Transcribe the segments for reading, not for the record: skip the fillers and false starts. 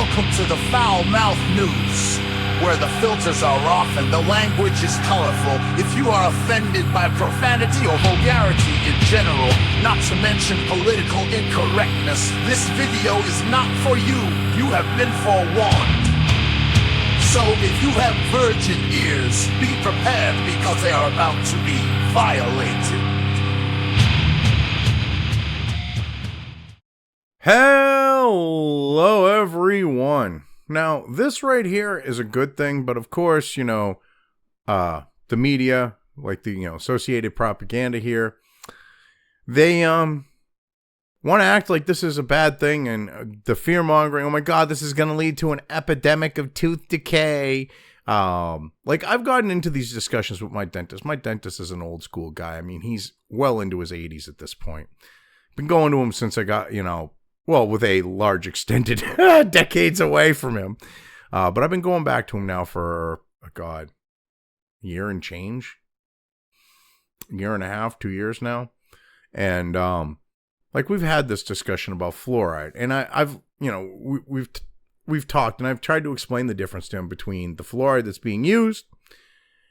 Welcome to the Foul Mouth News, where the filters are off and the language is colorful. If you are offended by profanity or vulgarity in general, not to mention political incorrectness, this video is not for you. You have been forewarned. So if you have virgin ears, be prepared because they are about to be violated. Hello, everyone. Now, this right here is a good thing, but of course, the media, like the, Associated Propaganda here, they, want to act like this is a bad thing, and the fear-mongering, oh my god, this is going to lead to an epidemic of tooth decay. Like, I've gotten into these discussions with my dentist. My dentist is an old school guy. I mean, he's well into his 80s at this point. Been going to him since I got, with a large extended decades away from him. But I've been going back to him now for, year and change. Year and a half, 2 years now. And, we've had this discussion about fluoride. And we've talked, and I've tried to explain the difference to him between the fluoride that's being used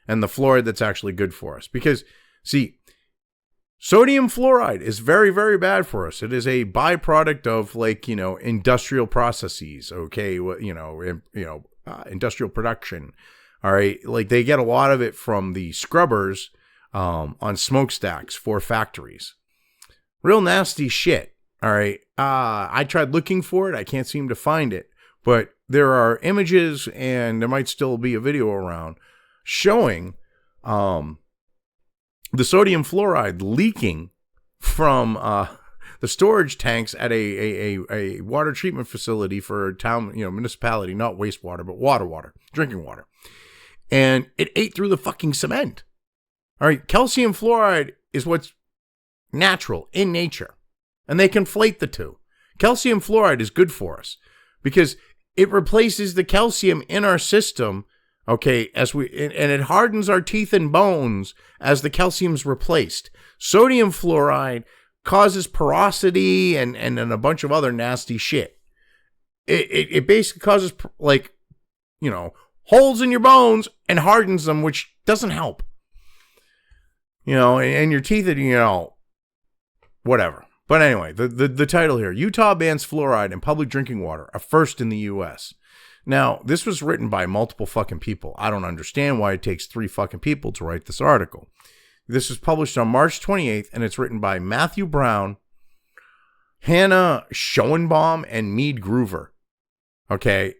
and the fluoride that's actually good for us. Because, see, sodium fluoride is very, very bad for us. It is a byproduct of industrial processes. Okay. Industrial production. All right. Like they get a lot of it from the scrubbers, on smokestacks for factories. Real nasty shit. All right. I tried looking for it. I can't seem to find it, but there are images and there might still be a video around showing, the sodium fluoride leaking from the storage tanks at a water treatment facility for a town, municipality, not wastewater, but water, drinking water. And it ate through the fucking cement. All right, calcium fluoride is what's natural in nature. And they conflate the two. Calcium fluoride is good for us because it replaces the calcium in our system. Okay, and it hardens our teeth and bones as the calcium's replaced. Sodium fluoride causes porosity and a bunch of other nasty shit. It basically causes holes in your bones and hardens them, which doesn't help. And your teeth, whatever. But anyway, the title here: Utah bans fluoride in public drinking water, a first in the U.S. Now, this was written by multiple fucking people. I don't understand why it takes 3 fucking people to write this article. This was published on March 28th, and it's written by Matthew Brown, Hannah Schoenbaum, and Mead Groover. Okay,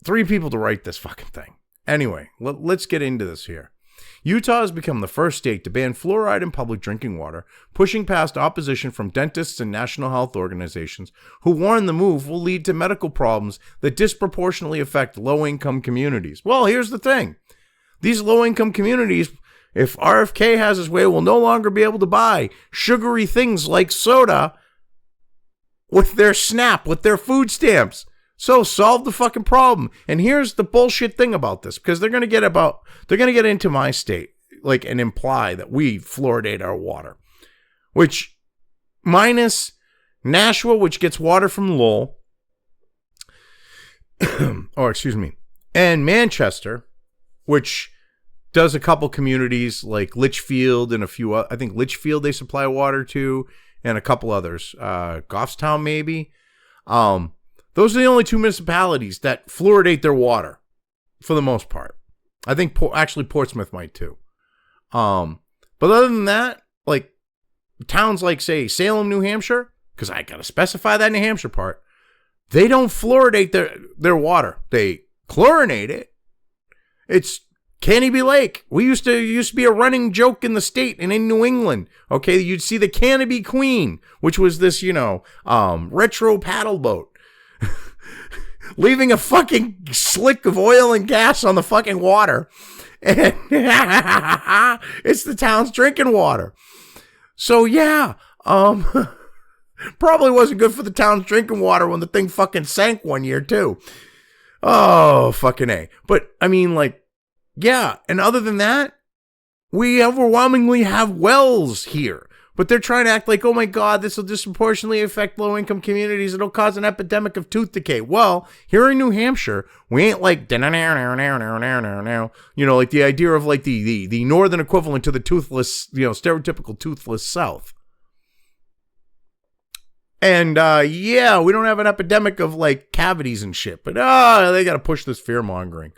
3 people to write this fucking thing. Anyway, let's get into this here. Utah has become the first state to ban fluoride in public drinking water, pushing past opposition from dentists and national health organizations who warn the move will lead to medical problems that disproportionately affect low-income communities. Well, here's the thing. These low-income communities, if RFK has his way, will no longer be able to buy sugary things like soda with their SNAP, with their food stamps. So solve the fucking problem. And here's the bullshit thing about this, because they're going to get into my state, and imply that we fluoridate our water, which minus Nashua, which gets water from Lowell, and Manchester, which does a couple communities like Litchfield and a few, I think Litchfield they supply water to, and a couple others, Goffstown maybe. Those are the only 2 municipalities that fluoridate their water, for the most part. I think actually Portsmouth might too. But other than that, towns like, say, Salem, New Hampshire, because I gotta specify that New Hampshire part, they don't fluoridate their water. They chlorinate it. It's Canopy Lake. We used to be a running joke in the state and in New England. Okay, you'd see the Canopy Queen, which was this, retro paddle boat. Leaving a fucking slick of oil and gas on the fucking water. And it's the town's drinking water. So yeah, probably wasn't good for the town's drinking water when the thing fucking sank one year too. Oh, fucking A. But I mean, yeah. And other than that, we overwhelmingly have wells here. But they're trying to act like, oh my God, this will disproportionately affect low-income communities. It'll cause an epidemic of tooth decay. Well, here in New Hampshire, we ain't like, like the idea of like the northern equivalent to the toothless, stereotypical toothless South. And yeah, we don't have an epidemic of like cavities and shit, but they got to push this fear mongering.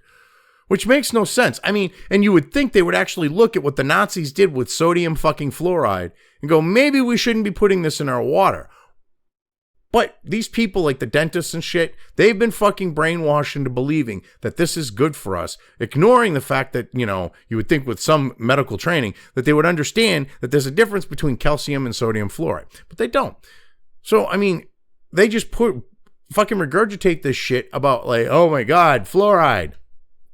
Which makes no sense. I mean, and you would think they would actually look at what the Nazis did with sodium fucking fluoride and go, maybe we shouldn't be putting this in our water. But these people like the dentists and shit, they've been fucking brainwashed into believing that this is good for us, ignoring the fact that, you would think with some medical training that they would understand that there's a difference between calcium and sodium fluoride. But they don't. So, I mean, they just fucking regurgitate this shit about like, oh my God, fluoride.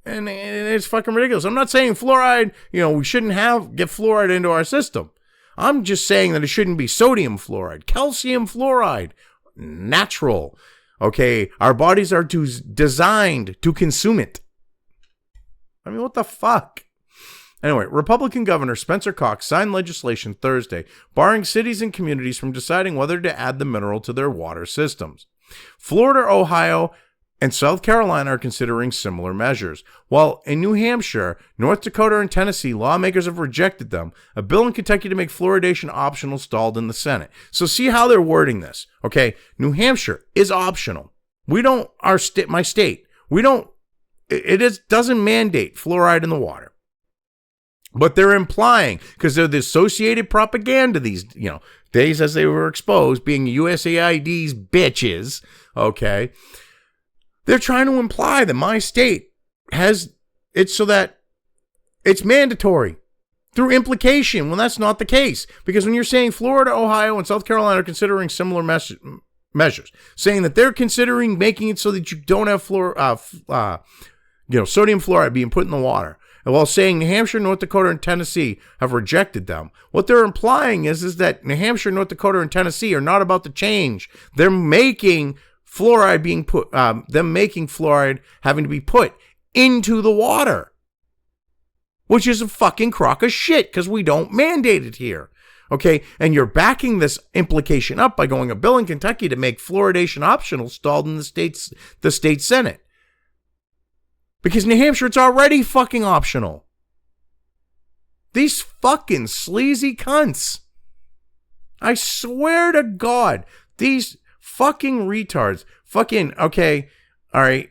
And it's fucking ridiculous. I'm not saying fluoride, we shouldn't get fluoride into our system. I'm just saying that it shouldn't be sodium fluoride, calcium fluoride, natural. Okay, our bodies are designed to consume it. I mean, what the fuck? Anyway, Republican Governor Spencer Cox signed legislation Thursday barring cities and communities from deciding whether to add the mineral to their water systems. Florida, Ohio, and South Carolina are considering similar measures. While in New Hampshire, North Dakota, and Tennessee, lawmakers have rejected them, a bill in Kentucky to make fluoridation optional stalled in the Senate. So see how they're wording this, okay? New Hampshire is optional. My state, doesn't mandate fluoride in the water. But they're implying, because they're the associated propaganda these, days as they were exposed, being USAID's bitches, okay? They're trying to imply that my state has it so that it's mandatory through implication when that's not the case. Because when you're saying Florida, Ohio, and South Carolina are considering similar measures, saying that they're considering making it so that you don't have sodium fluoride being put in the water, and while saying New Hampshire, North Dakota, and Tennessee have rejected them, what they're implying is that New Hampshire, North Dakota, and Tennessee are not about to change. They're making fluoride making fluoride having to be put into the water, which is a fucking crock of shit because we don't mandate it here. Okay. And you're backing this implication up by going a bill in Kentucky to make fluoridation optional stalled in the state Senate. Because New Hampshire, it's already fucking optional. These fucking sleazy cunts. I swear to God, these fucking retards. Fucking, okay, all right.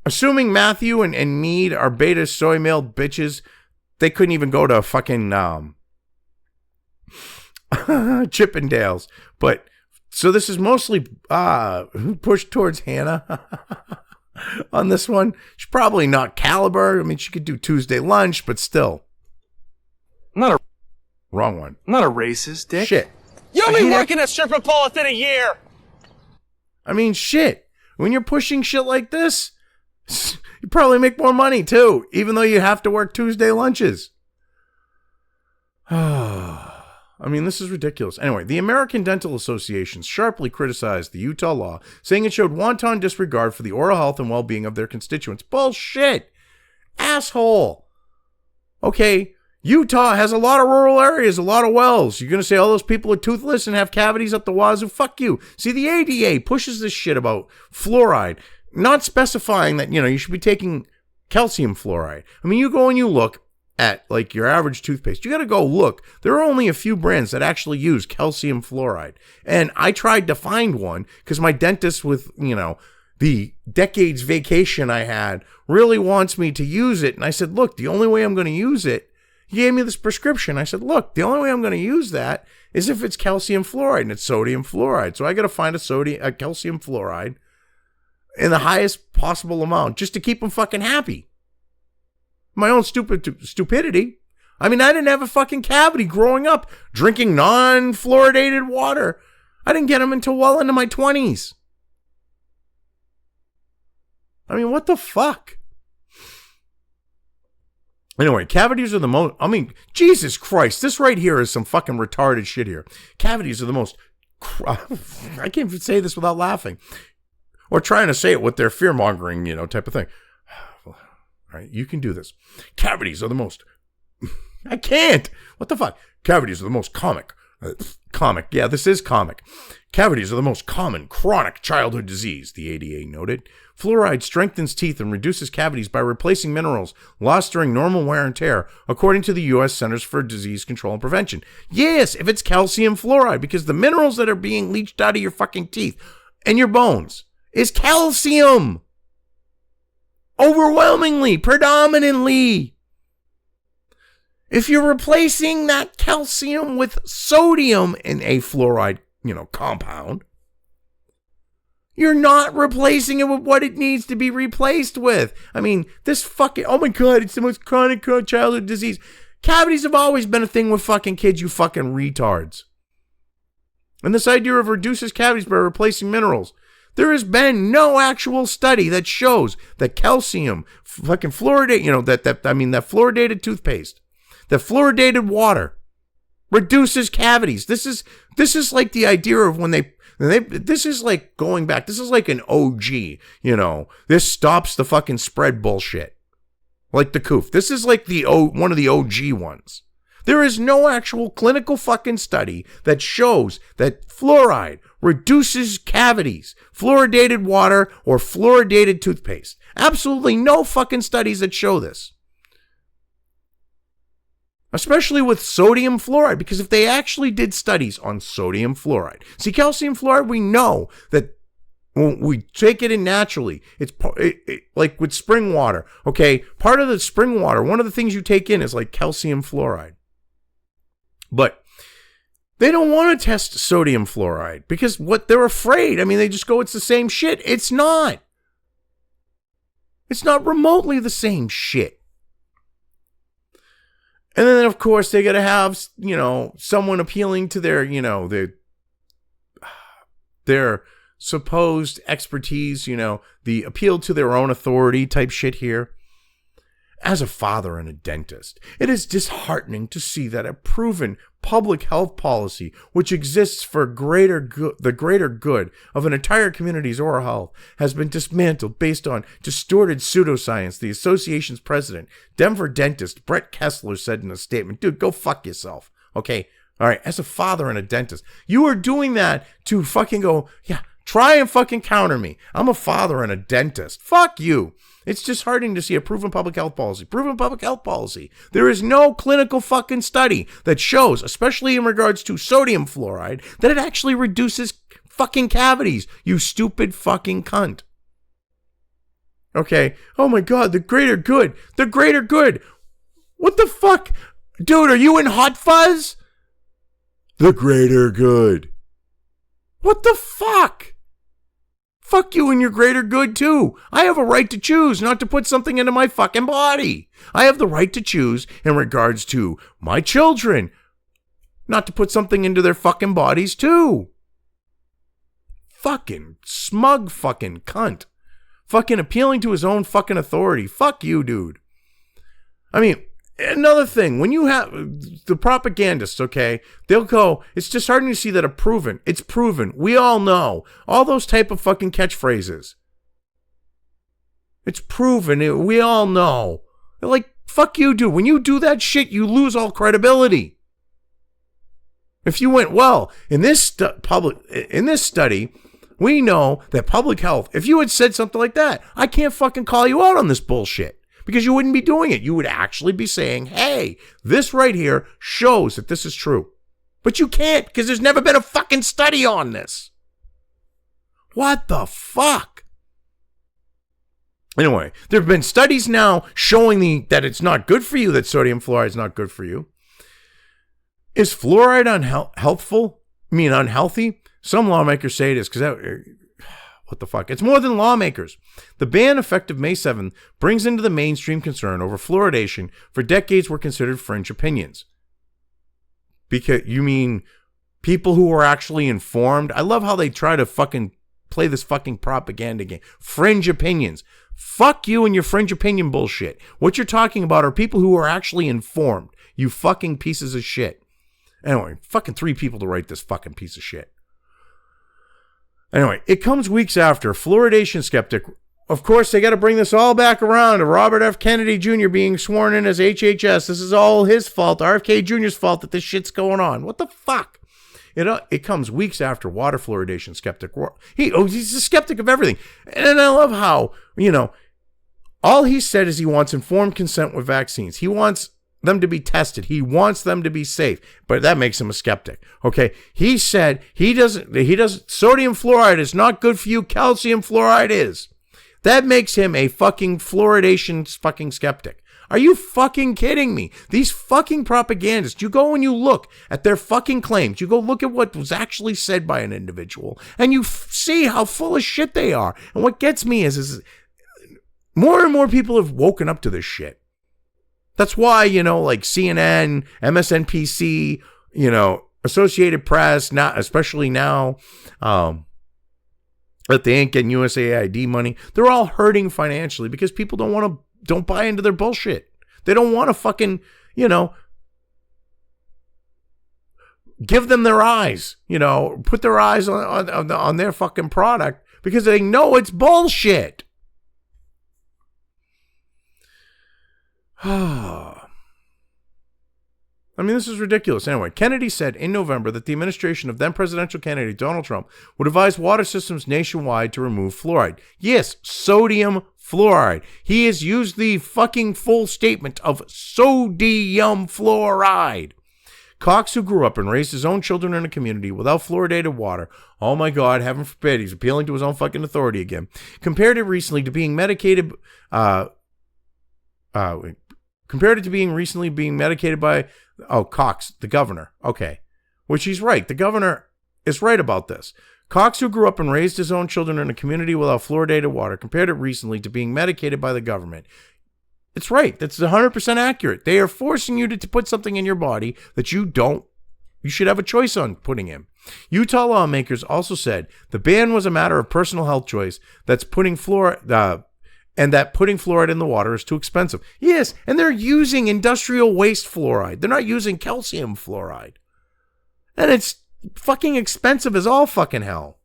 Assuming Matthew and Mead are beta soy male bitches, they couldn't even go to fucking Chippendales. But, so this is mostly pushed towards Hannah on this one. She's probably not caliber. I mean, she could do Tuesday lunch, but still. Wrong one. I'm not a racist, Dick. Shit. You only working at Strippopolitan a year. I mean, shit. When you're pushing shit like this, you probably make more money too, even though you have to work Tuesday lunches. I mean, this is ridiculous. Anyway, the American Dental Association sharply criticized the Utah law, saying it showed wanton disregard for the oral health and well-being of their constituents. Bullshit. Asshole. Okay, Utah has a lot of rural areas, a lot of wells. You're going to say all those people are toothless and have cavities up the wazoo? Fuck you. See, the ADA pushes this shit about fluoride, not specifying that, you should be taking calcium fluoride. I mean, you go and you look at like your average toothpaste. You got to go look. There are only a few brands that actually use calcium fluoride. And I tried to find one because my dentist with, the decades vacation I had really wants me to use it. And I said, look, the only way I'm going to use it, he gave me this prescription. I said, look, the only way I'm going to use that is if it's calcium fluoride and it's sodium fluoride. So I got to find a calcium fluoride in the highest possible amount just to keep them fucking happy. My own stupidity. I mean, I didn't have a fucking cavity growing up drinking non-fluoridated water. I didn't get them until well into my 20s. I mean, what the fuck? Anyway, cavities are the most, Jesus Christ, this right here is some fucking retarded shit here. Cavities are the most, I can't even say this without laughing. Or trying to say it with their fear-mongering, type of thing. All right, you can do this. Cavities are the most, I can't. What the fuck? Cavities are the most common Comic. Yeah, this is comic. Cavities are the most common chronic childhood disease, the ADA noted. Fluoride strengthens teeth and reduces cavities by replacing minerals lost during normal wear and tear, according to the U.S. Centers for Disease Control and Prevention. Yes, if it's calcium fluoride, because the minerals that are being leached out of your fucking teeth and your bones is calcium. Overwhelmingly, predominantly. If you're replacing that calcium with sodium in a fluoride, compound, you're not replacing it with what it needs to be replaced with. I mean, this fucking, oh my God, it's the most chronic childhood disease. Cavities have always been a thing with fucking kids, you fucking retards. And this idea of reduces cavities by replacing minerals. There has been no actual study that shows that calcium, fucking fluoridate, that fluoridated toothpaste, that fluoridated water reduces cavities. This is like the idea of when this is like going back. This is like an OG, This stops the fucking spread bullshit. Like the coof. This is like one of the OG ones. There is no actual clinical fucking study that shows that fluoride reduces cavities, fluoridated water, or fluoridated toothpaste. Absolutely no fucking studies that show this. Especially with sodium fluoride, because if they actually did studies on sodium fluoride. See, calcium fluoride, we know that when we take it in naturally, it's like with spring water, okay? Part of the spring water, one of the things you take in is like calcium fluoride. But they don't want to test sodium fluoride because what they're afraid, they just go, it's the same shit. It's not. It's not remotely the same shit. And then, of course, they got to have, someone appealing to their supposed expertise, the appeal to their own authority type shit here. As a father and a dentist, it is disheartening to see that a proven public health policy, which exists for the greater good of an entire community's oral health, has been dismantled based on distorted pseudoscience, the association's president, Denver dentist Brett Kessler, said in a statement. Dude, go fuck yourself, okay? All right, as a father and a dentist, you are doing that to fucking go, yeah, try and fucking counter me. I'm a father and a dentist. Fuck you. It's disheartening to see a proven public health policy. Proven public health policy. There is no clinical fucking study that shows, especially in regards to sodium fluoride, that it actually reduces fucking cavities. You stupid fucking cunt. Okay. Oh my God, the greater good. The greater good. What the fuck? Dude, are you in Hot Fuzz? The greater good. What the fuck? Fuck you and your greater good too. I have a right to choose not to put something into my fucking body. I have the right to choose in regards to my children not to put something into their fucking bodies too. Fucking smug fucking cunt. Fucking appealing to his own fucking authority. Fuck you, dude. Another thing, when you have the propagandists, okay, they'll go, it's disheartening to see that it's proven, we all know, all those type of fucking catchphrases. It's proven, we all know. They're like, fuck you, dude. When you do that shit, you lose all credibility. If you went, well, in this study, we know that public health, if you had said something like that, I can't fucking call you out on this bullshit. Because you wouldn't be doing it. You would actually be saying, hey, this right here shows that this is true. But you can't because there's never been a fucking study on this. What the fuck? Anyway, there have been studies now showing that it's not good for you, that sodium fluoride is not good for you. Is fluoride unhealthy? Some lawmakers say it is because what the fuck? It's more than lawmakers. The ban, effective May 7th, brings into the mainstream concern over fluoridation for decades were considered fringe opinions. Because you mean people who are actually informed? I love how they try to fucking play this fucking propaganda game. Fringe opinions. Fuck you and your fringe opinion bullshit. What you're talking about are people who are actually informed. You fucking pieces of shit. Anyway, fucking 3 people to write this fucking piece of shit. Anyway, it comes weeks after fluoridation skeptic. Of course, they got to bring this all back around to Robert F. Kennedy Jr. being sworn in as HHS. This is all his fault, RFK Jr.'s fault that this shit's going on. What the fuck? It comes weeks after water fluoridation skeptic. He's a skeptic of everything. And I love how, all he said is he wants informed consent with vaccines. He wants them to be tested. He wants them to be safe, but that makes him a skeptic. Okay. He said he doesn't, sodium fluoride is not good for you. Calcium fluoride is. That makes him a fucking fluoridation fucking skeptic. Are you fucking kidding me? These fucking propagandists, you go and you look at their fucking claims. You go look at what was actually said by an individual and you see how full of shit they are. And what gets me is more and more people have woken up to this shit. That's why, like CNN, MSNBC, Associated Press, not especially now, that they ain't getting USAID money. They're all hurting financially because people don't buy into their bullshit. They don't want to fucking, give them their eyes, put their eyes on their fucking product because they know it's bullshit. I mean, this is ridiculous. Anyway, Kennedy said in November that the administration of then presidential candidate Donald Trump would advise water systems nationwide to remove fluoride. Yes, sodium fluoride. He has used the fucking full statement of sodium fluoride. Cox, who grew up and raised his own children in a community without fluoridated water, oh my God, heaven forbid, he's appealing to his own fucking authority again, compared it recently to being medicated by Cox, the governor. Okay. Which he's right. The governor is right about this. Cox, who grew up and raised his own children in a community without fluoridated water, compared it recently to being medicated by the government. It's right. That's 100% accurate. They are forcing you to put something in your body that you should have a choice on putting in. Utah lawmakers also said the ban was a matter of personal health choice and that putting fluoride in the water is too expensive. Yes, and they're using industrial waste fluoride. They're not using calcium fluoride. And it's fucking expensive as all fucking hell.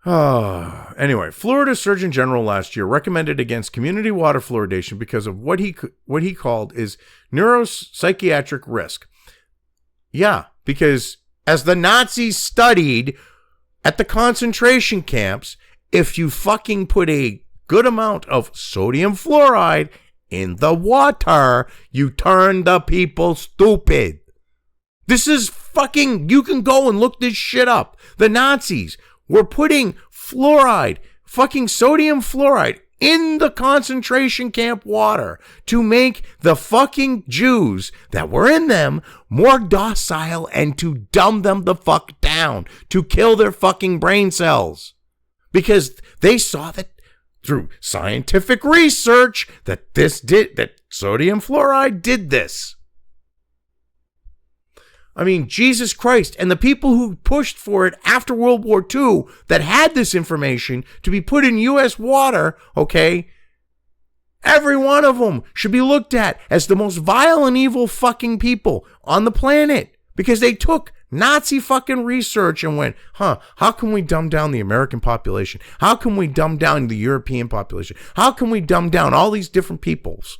Anyway, Florida Surgeon General last year recommended against community water fluoridation because of what he called is neuropsychiatric risk. Yeah, because as the Nazis studied at the concentration camps, if you fucking put a good amount of sodium fluoride in the water, you turn the people stupid. This is fucking, you can go and look this shit up. The Nazis were putting fluoride, fucking sodium fluoride in the concentration camp water to make the fucking Jews that were in them more docile and to dumb them the fuck down, to kill their fucking brain cells. Because they saw that through scientific research that sodium fluoride did this. I mean, Jesus Christ. And the people who pushed for it after World War II that had this information to be put in U.S. water, okay, every one of them should be looked at as the most vile and evil fucking people on the planet because they took Nazi fucking research and went, how can we dumb down the American population? How can we dumb down the European population? How can we dumb down all these different peoples,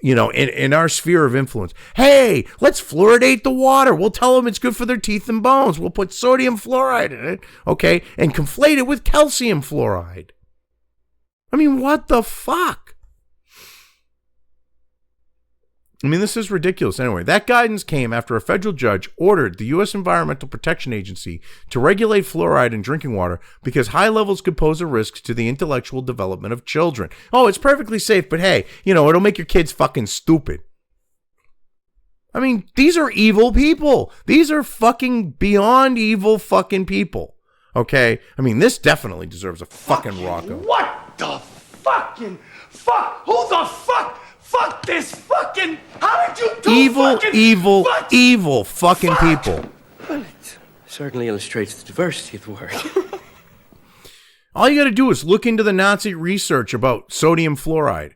in our sphere of influence? Hey, let's fluoridate the water. We'll tell them it's good for their teeth and bones. We'll put sodium fluoride in it, okay, and conflate it with calcium fluoride. I mean, what the fuck? I mean, this is ridiculous. Anyway, that guidance came after a federal judge ordered the U.S. Environmental Protection Agency to regulate fluoride in drinking water because high levels could pose a risk to the intellectual development of children. Oh, it's perfectly safe, but hey, it'll make your kids fucking stupid. I mean, these are evil people. These are fucking beyond evil fucking people. Okay? I mean, this definitely deserves a fucking rocko. What the fucking fuck? Who the fuck? Fuck this fucking... How did you do evil fucking people. Well, it certainly illustrates the diversity of the word. All you got to do is look into the Nazi research about sodium fluoride.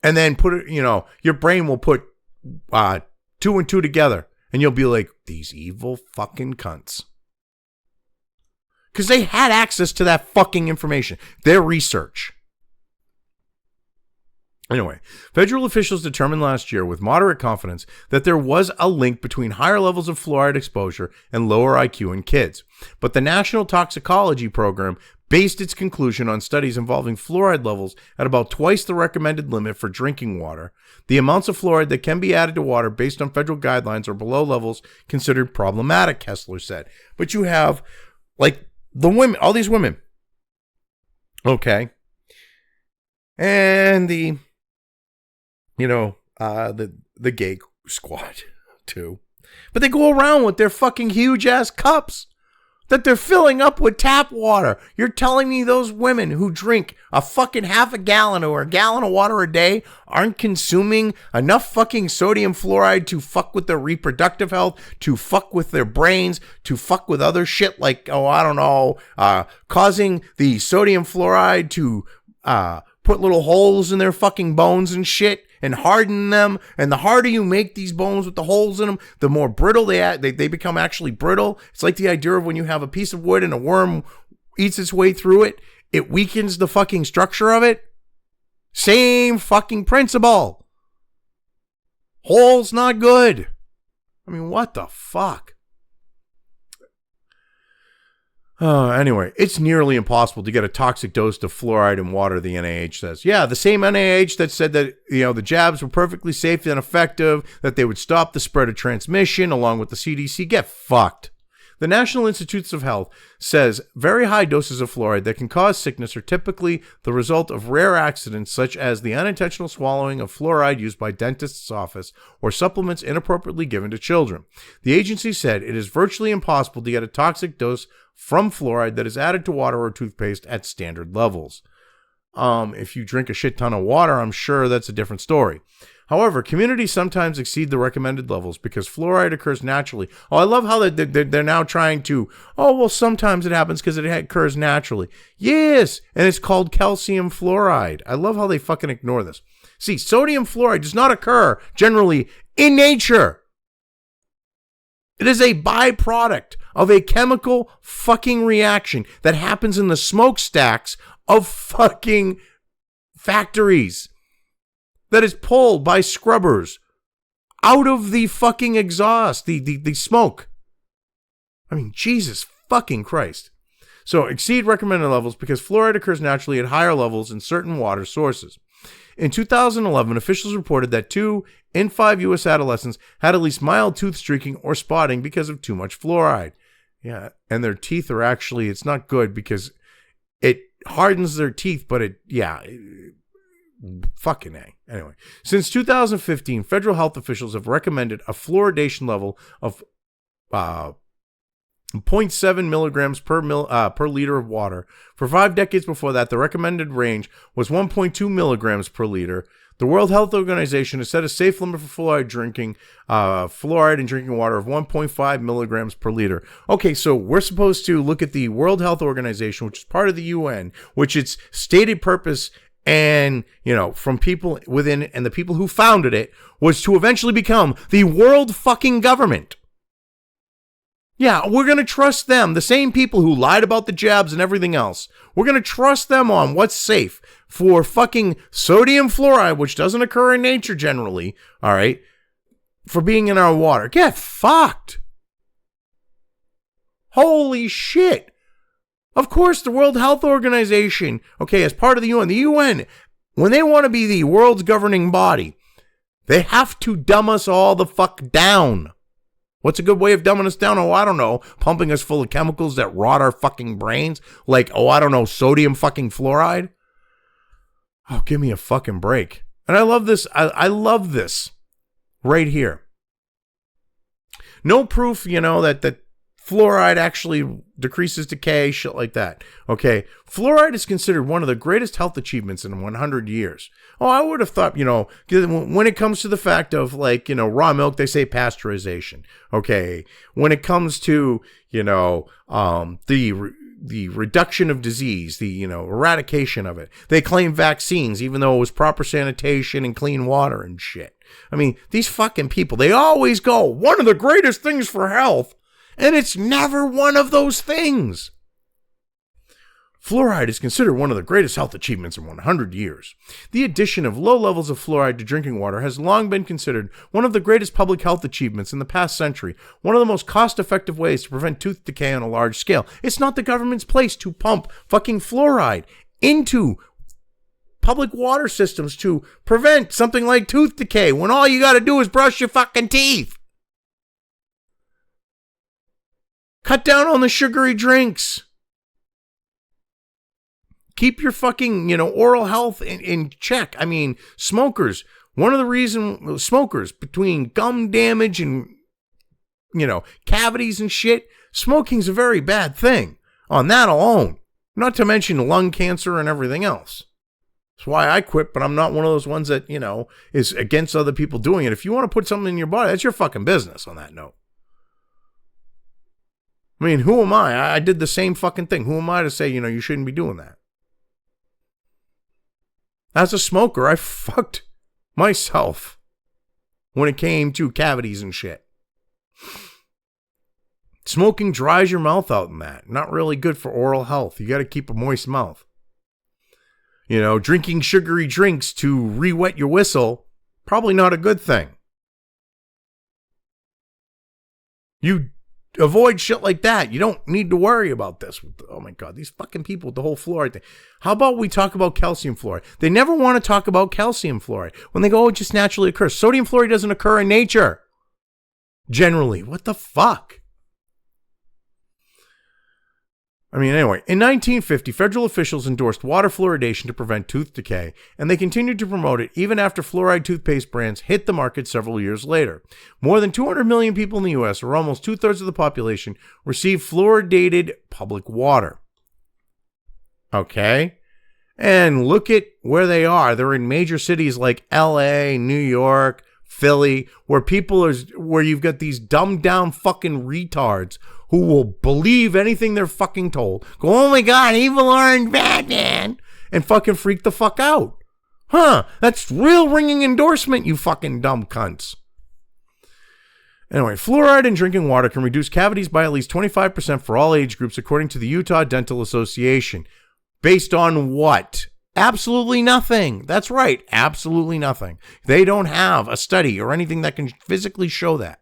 And then put it, your brain will put 2 and 2 together. And you'll be like, these evil fucking cunts. Because they had access to that fucking information. Their research. Anyway, federal officials determined last year with moderate confidence that there was a link between higher levels of fluoride exposure and lower IQ in kids. But the National Toxicology Program based its conclusion on studies involving fluoride levels at about twice the recommended limit for drinking water. The amounts of fluoride that can be added to water based on federal guidelines are below levels considered problematic, Kessler said. But you have, like, the women, all these women. Okay. And the gay squad, too. But they go around with their fucking huge-ass cups that they're filling up with tap water. You're telling me those women who drink a fucking half a gallon or a gallon of water a day aren't consuming enough fucking sodium fluoride to fuck with their reproductive health, to fuck with their brains, to fuck with other shit like, causing the sodium fluoride to put little holes in their fucking bones and shit and harden them. And the harder you make these bones with the holes in them, the more brittle they become actually brittle. It's like the idea of when you have a piece of wood and a worm eats its way through it, it weakens the fucking structure of it. Same fucking principle. Holes not good. I mean, what the fuck? Anyway, it's nearly impossible to get a toxic dose of fluoride in water, the NIH says. Yeah, the same NIH that said that, the jabs were perfectly safe and effective, that they would stop the spread of transmission, along with the CDC. Get fucked. The National Institutes of Health says very high doses of fluoride that can cause sickness are typically the result of rare accidents, such as the unintentional swallowing of fluoride used by dentist's office or supplements inappropriately given to children. The agency said it is virtually impossible to get a toxic dose from fluoride that is added to water or toothpaste at standard levels. If you drink a shit ton of water, I'm sure that's a different story. However, communities sometimes exceed the recommended levels because fluoride occurs naturally. Oh, I love how they're now trying to, sometimes it happens because it occurs naturally. Yes, and it's called calcium fluoride. I love how they fucking ignore this. See, sodium fluoride does not occur generally in nature. It is a byproduct of a chemical fucking reaction that happens in the smokestacks of fucking factories that is pulled by scrubbers out of the fucking exhaust, the smoke. I mean, Jesus fucking Christ. So exceed recommended levels because fluoride occurs naturally at higher levels in certain water sources. In 2011, officials reported that 2 in 5 U.S. adolescents had at least mild tooth streaking or spotting because of too much fluoride. Yeah, and their teeth are actually, it's not good because it hardens their teeth, but fucking A. Anyway, since 2015, federal health officials have recommended a fluoridation level of 0.7 milligrams per liter of water. For 5 decades before that, the recommended range was 1.2 milligrams per liter. The World Health Organization has set a safe limit for fluoride in drinking water of 1.5 milligrams per liter. Okay, so we're supposed to look at the World Health Organization, which is part of the UN, which its stated purpose and, from people within and the people who founded it was to eventually become the world fucking government. Yeah, we're going to trust them, the same people who lied about the jabs and everything else. We're going to trust them on what's safe for fucking sodium fluoride, which doesn't occur in nature generally, all right, for being in our water. Get fucked. Holy shit. Of course, the World Health Organization, okay, as part of the UN, when they want to be the world's governing body, they have to dumb us all the fuck down. What's a good way of dumbing us down? Oh, I don't know. Pumping us full of chemicals that rot our fucking brains. Like, sodium fucking fluoride. Oh, give me a fucking break. And I love this. I love this right here. No proof, that fluoride actually decreases decay, shit like that. Okay. Fluoride is considered one of the greatest health achievements in 100 years. Oh, I would have thought, when it comes to the fact of raw milk, they say pasteurization. Okay. When it comes to, the reduction of disease, the, eradication of it, they claim vaccines, even though it was proper sanitation and clean water and shit. I mean, these fucking people, they always go, one of the greatest things for health. And it's never one of those things. Fluoride is considered one of the greatest health achievements in 100 years. The addition of low levels of fluoride to drinking water has long been considered one of the greatest public health achievements in the past century, one of the most cost-effective ways to prevent tooth decay on a large scale. It's not the government's place to pump fucking fluoride into public water systems to prevent something like tooth decay when all you got to do is brush your fucking teeth. Cut down on the sugary drinks. Keep your fucking, oral health in check. I mean, smokers, one of the reasons smokers, between gum damage and, cavities and shit, smoking's a very bad thing on that alone. Not to mention lung cancer and everything else. That's why I quit, but I'm not one of those ones that, is against other people doing it. If you want to put something in your body, that's your fucking business on that note. I mean, who am I? I did the same fucking thing. Who am I to say, you shouldn't be doing that? As a smoker, I fucked myself when it came to cavities and shit. Smoking dries your mouth out in that. Not really good for oral health. You got to keep a moist mouth. Drinking sugary drinks to re-wet your whistle, probably not a good thing. You avoid shit like that. You don't need to worry about this. Oh my God, these fucking people with the whole fluoride thing. How about we talk about calcium fluoride? They never want to talk about calcium fluoride. When they go, it just naturally occurs. Sodium fluoride doesn't occur in nature. Generally. What the fuck? Anyway, in 1950, federal officials endorsed water fluoridation to prevent tooth decay, and they continued to promote it even after fluoride toothpaste brands hit the market several years later. More than 200 million people in the U.S., or almost two-thirds of the population, receive fluoridated public water. Okay? And look at where they are. They're in major cities like L.A., New York, Philly, where you've got these dumbed-down fucking retards who will believe anything they're fucking told. Go, oh my God, evil orange Batman, and fucking freak the fuck out. Huh, that's real ringing endorsement, you fucking dumb cunts. Anyway, fluoride in drinking water can reduce cavities by at least 25% for all age groups, according to the Utah Dental Association. Based on what? Absolutely nothing. That's right, absolutely nothing. They don't have a study or anything that can physically show that.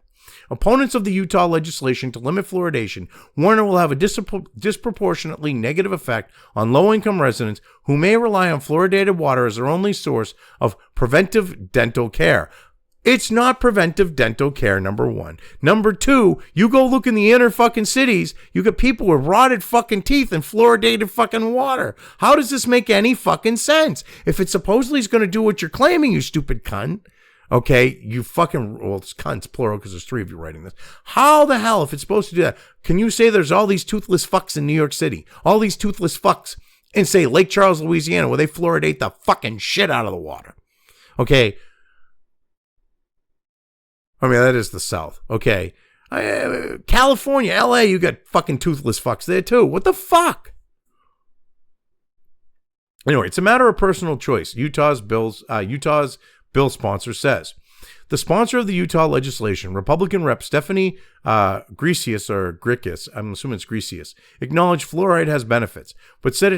Opponents of the Utah legislation to limit fluoridation warn it will have a disproportionately negative effect on low-income residents who may rely on fluoridated water as their only source of preventive dental care. It's not preventive dental care, number one. Number two, you go look in the inner fucking cities, you get people with rotted fucking teeth and fluoridated fucking water. How does this make any fucking sense? If it supposedly is going to do what you're claiming, you stupid cunt. Okay, you fucking, well, it's cunts, plural, because there's three of you writing this. How the hell, if it's supposed to do that, can you say there's all these toothless fucks in New York City, all these toothless fucks in, say, Lake Charles, Louisiana, where they fluoridate the fucking shit out of the water? Okay. That is the South. Okay. California, LA, you got fucking toothless fucks there too. What the fuck? Anyway, it's a matter of personal choice. Utah's bill sponsor says. The sponsor of the Utah legislation, Republican Rep Stephanie Gricius, I'm assuming it's Gricius, acknowledged fluoride has benefits, but said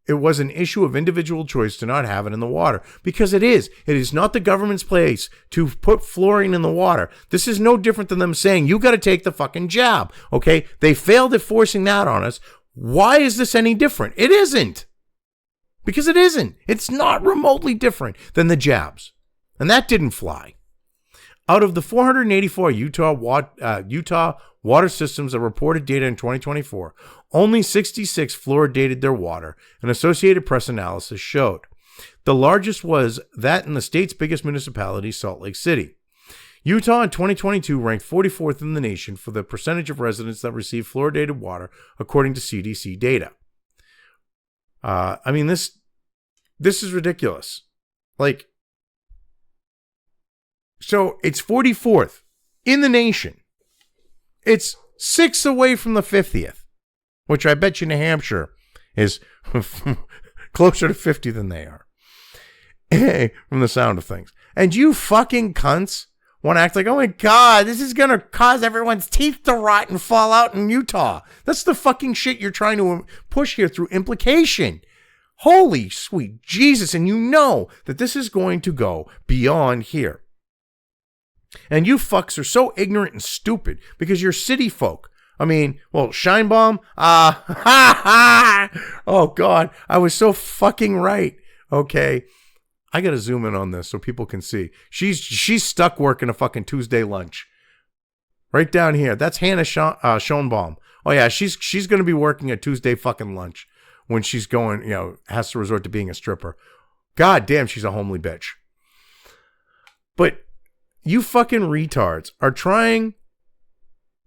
it was an issue of individual choice to not have it in the water. Because it is. It is not the government's place to put fluorine in the water. This is no different than them saying, you got to take the fucking jab. Okay? They failed at forcing that on us. Why is this any different? It isn't. Because it isn't. It's not remotely different than the jabs. And that didn't fly. Out of the 484 Utah water systems that reported data in 2024, only 66 fluoridated their water, an Associated Press analysis showed. The largest was that in the state's biggest municipality, Salt Lake City. Utah in 2022 ranked 44th in the nation for the percentage of residents that receive fluoridated water, according to CDC data. This is ridiculous. So it's 44th in the nation. It's 6 away from the 50th, which I bet you New Hampshire is closer to 50 than they are, from the sound of things. And you fucking cunts want to act like, oh my God, this is going to cause everyone's teeth to rot and fall out in Utah. That's the fucking shit you're trying to push here through implication. Holy sweet Jesus. And you know that this is going to go beyond here. And you fucks are so ignorant and stupid because you're city folk. I mean, well, Scheinbaum, oh God, I was so fucking right. Okay. I got to zoom in on this so people can see. She's stuck working a fucking Tuesday lunch. Right down here. That's Hannah Schoenbaum. Oh yeah, she's going to be working a Tuesday fucking lunch when she's going, has to resort to being a stripper. God damn, she's a homely bitch. But you fucking retards are trying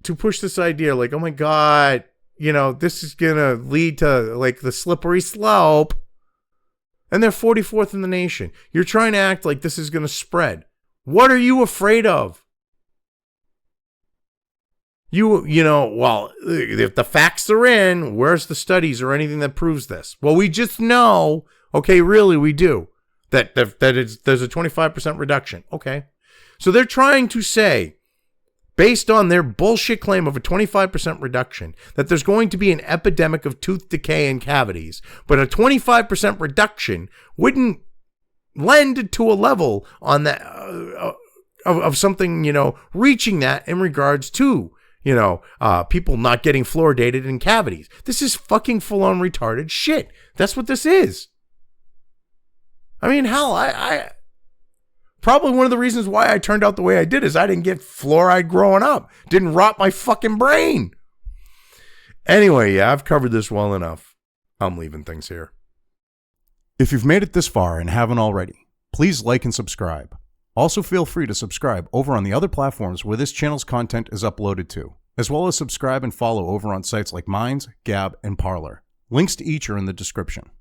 to push this idea like, oh my God, this is going to lead to like the slippery slope. And they're 44th in the nation. You're trying to act like this is going to spread. What are you afraid of? Well, if the facts are in, where's the studies or anything that proves this? Well, we just know, okay, really, we do, that there's a 25% reduction. Okay. So they're trying to say, based on their bullshit claim of a 25% reduction, that there's going to be an epidemic of tooth decay and cavities, but a 25% reduction wouldn't lend to a level on that of something, reaching that in regards to, people not getting fluoridated in cavities. This is fucking full-on retarded shit. That's what this is. I mean, hell, I probably one of the reasons why I turned out the way I did is I didn't get fluoride growing up. Didn't rot my fucking brain. Anyway, yeah, I've covered this well enough. I'm leaving things here. If you've made it this far and haven't already, please like and subscribe. Also feel free to subscribe over on the other platforms where this channel's content is uploaded to, as well as subscribe and follow over on sites like Minds, Gab, and Parler. Links to each are in the description.